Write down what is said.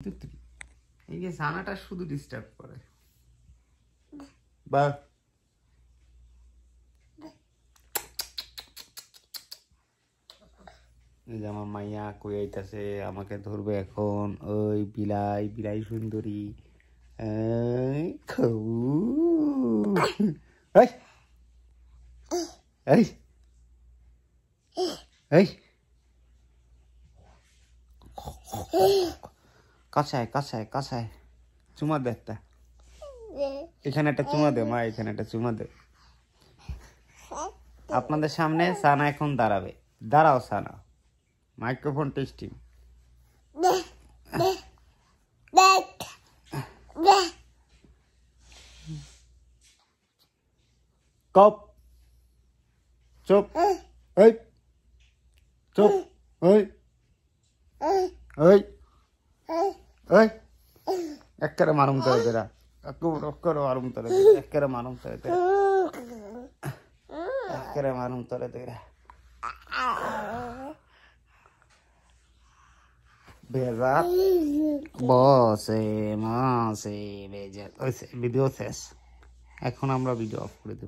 এই যে ছানাটা শুধু ডিস্টার্ব করে বা এই যে আমার মাইয়া কই আইতাছে আমাকে ধরবে এখন। ওই বিলাই বিলাই সুন্দরী এই এই এই কাছায় কাছায় কাছায় চুমা দে একটা, এখানে একটা চুমা দে মা, এখানে একটা চুমা দে। আপনাদের সামনে সানা এখন দাঁড়াবে, দাঁড়াও সানা, মাইক্রোফোন টেস্টিং। কপ চুপ এই চুপ ওই ওই ওই একেবারে মারুম করে তেরা, একেবারে মারুম করে তেরা, একেবারে মারুম করে তেরা, একেবারে মারুম করে তেরা। ভেজা বসে মাসে ভেজা ভিডিও শেষ। এখন আমরা ভিডিও অফ করে দেব।